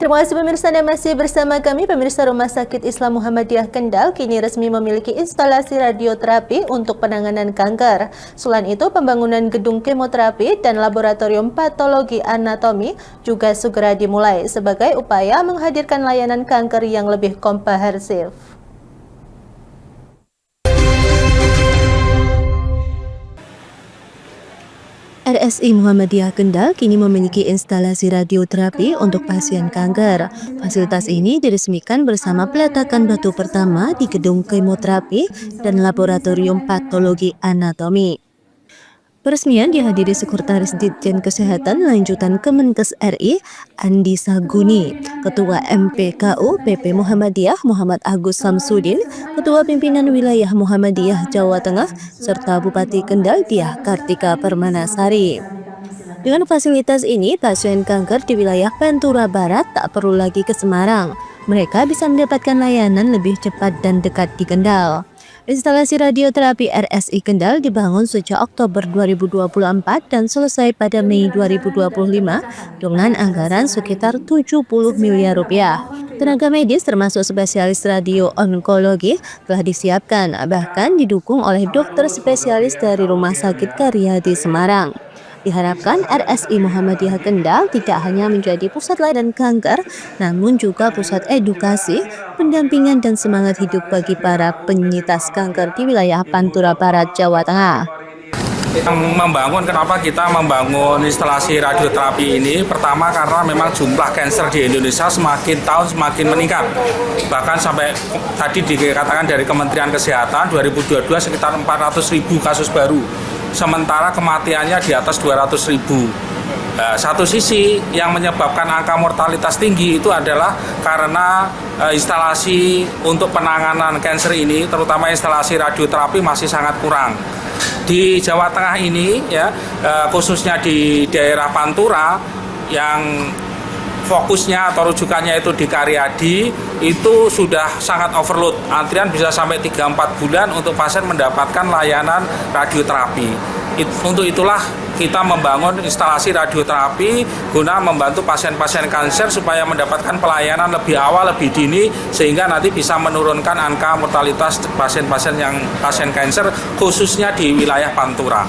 Terima kasih pemirsa Anda masih bersama kami. Pemirsa, Rumah Sakit Islam Muhammadiyah Kendal kini resmi memiliki instalasi radioterapi untuk penanganan kanker. Selain itu, pembangunan gedung kemoterapi dan laboratorium patologi anatomi juga segera dimulai sebagai upaya menghadirkan layanan kanker yang lebih komprehensif. RSI Muhammadiyah Kendal kini memiliki instalasi radioterapi untuk pasien kanker. Fasilitas ini diresmikan bersama peletakan batu pertama di gedung kemoterapi dan laboratorium patologi anatomi. Peresmian dihadiri Sekretaris Ditjen Kesehatan Lanjutan Kemenkes RI, Andi Saguni, Ketua MPKU PP Muhammadiyah Muhammad Agus Samsudin, Ketua Pimpinan Wilayah Muhammadiyah Jawa Tengah, serta Bupati Kendal Diah Kartika Permanasari. Dengan fasilitas ini, pasien kanker di wilayah Pantura Barat tak perlu lagi ke Semarang. Mereka bisa mendapatkan layanan lebih cepat dan dekat di Kendal. Instalasi radioterapi RSI Kendal dibangun sejak Oktober 2024 dan selesai pada Mei 2025 dengan anggaran sekitar 70 miliar rupiah. Tenaga medis termasuk spesialis radio onkologi telah disiapkan, bahkan didukung oleh dokter spesialis dari Rumah Sakit Karyadi Semarang. Diharapkan RSI Muhammadiyah Kendal tidak hanya menjadi pusat layanan kanker, namun juga pusat edukasi, pendampingan dan semangat hidup bagi para penyintas kanker di wilayah Pantura Barat, Jawa Tengah. Kenapa kita membangun instalasi radioterapi ini? Pertama karena memang jumlah kanker di Indonesia semakin tahun semakin meningkat. Bahkan sampai tadi dikatakan dari Kementerian Kesehatan 2022 sekitar 400.000 kasus baru. Sementara kematiannya di atas 200.000. Satu sisi yang menyebabkan angka mortalitas tinggi itu adalah karena instalasi untuk penanganan kanker ini, terutama instalasi radioterapi masih sangat kurang. Di Jawa Tengah ini, khususnya di daerah Pantura yang fokusnya atau rujukannya itu di Karyadi, itu sudah sangat overload. Antrian bisa sampai 3-4 bulan untuk pasien mendapatkan layanan radioterapi. Untuk itulah kita membangun instalasi radioterapi guna membantu pasien-pasien kanker supaya mendapatkan pelayanan lebih awal, lebih dini, sehingga nanti bisa menurunkan angka mortalitas pasien-pasien yang pasien kanker khususnya di wilayah Pantura.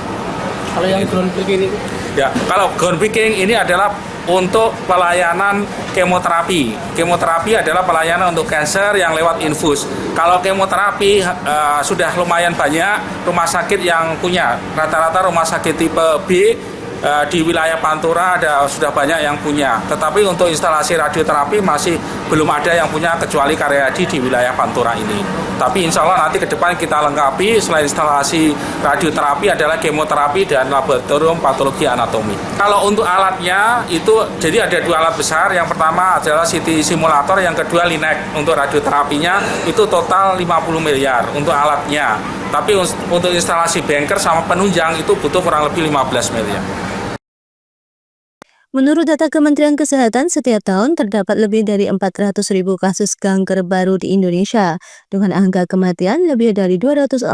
Kalau yang groundbreaking ini? Ya, kalau groundbreaking ini adalah untuk pelayanan kemoterapi. Kemoterapi adalah pelayanan untuk kanker yang lewat infus. Kalau kemoterapi sudah lumayan banyak rumah sakit yang punya. Rata-rata rumah sakit tipe B di wilayah Pantura sudah banyak yang punya. Tetapi untuk instalasi radioterapi masih belum ada yang punya kecuali Karyadi di wilayah Pantura ini. Tapi insya Allah nanti ke depan kita lengkapi selain instalasi radioterapi adalah kemoterapi dan laboratorium patologi anatomi. Kalau untuk alatnya itu jadi ada 2 alat besar. Yang pertama adalah CT simulator, yang kedua Linac. Untuk radioterapinya itu total 50 miliar untuk alatnya. Tapi untuk instalasi banker sama penunjang itu butuh kurang lebih 15 miliar. Menurut data Kementerian Kesehatan, setiap tahun terdapat lebih dari 400.000 kasus kanker baru di Indonesia, dengan angka kematian lebih dari 242.000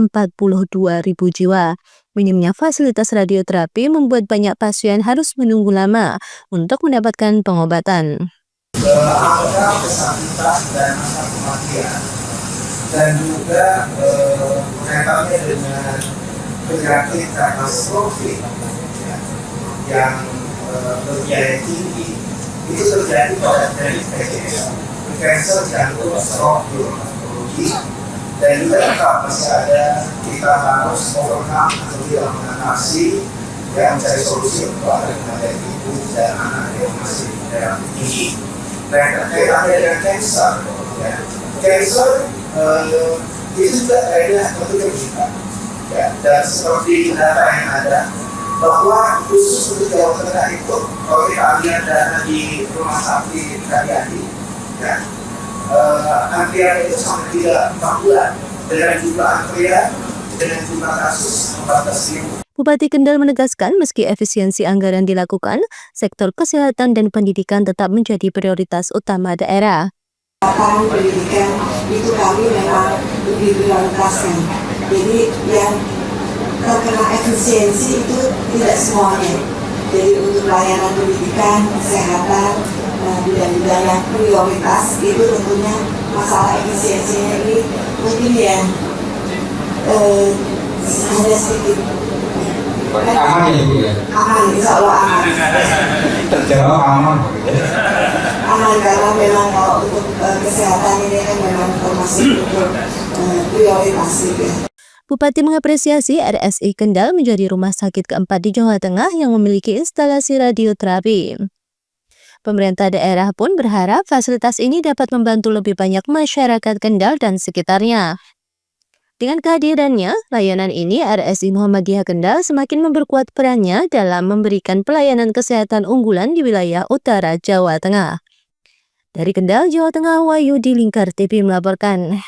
jiwa. Minimnya fasilitas radioterapi membuat banyak pasien harus menunggu lama untuk mendapatkan pengobatan. Angka kesakitan dan angka kematian, dan juga kaitannya dengan penyakit katastrofik yang berbiaya tinggi itu terjadi pada PCS, kanker jantung, stroke, neurologi, dan juga tetap masih ada kita harus overcome atau tidak mengatasi yang mencari solusi untuk ada ibu dan anak yang masih dalam tinggi. Dan kaitannya dengan kanker, kanker itu juga kaitannya bentuknya kita, dan seperti data yang ada, bahwa khusus untuk Jawa Tengah itu, kalau kita lihat data di rumah sakit Karyadi, antrian itu sampai 3-4 bulan dengan jumlah antrian dengan jumlah kasus 14.000. Bupati Kendal menegaskan meski efisiensi anggaran dilakukan, sektor kesehatan dan pendidikan tetap menjadi prioritas utama daerah. Pendidikan itu kami memang lebih prioritaskan. Jadi yang terkena efisiensi itu tidak semuanya. Jadi untuk layanan pendidikan, kesehatan, bidang-bidang yang prioritas itu tentunya masalah efisiensinya ini mungkin yang hanya sedikit Aman ya Bu ya? aman, insya Allah aman. Terjawab aman. Aman karena memang kalau untuk kesehatan ini kan memang termasuk untuk prioritas gitu ya. Bupati mengapresiasi RSI Kendal menjadi rumah sakit keempat di Jawa Tengah yang memiliki instalasi radioterapi. Pemerintah daerah pun berharap fasilitas ini dapat membantu lebih banyak masyarakat Kendal dan sekitarnya. Dengan kehadirannya, layanan ini RSI Muhammadiyah Kendal semakin memperkuat perannya dalam memberikan pelayanan kesehatan unggulan di wilayah utara Jawa Tengah. Dari Kendal, Jawa Tengah, Wahyudi Lingkar TV melaporkan.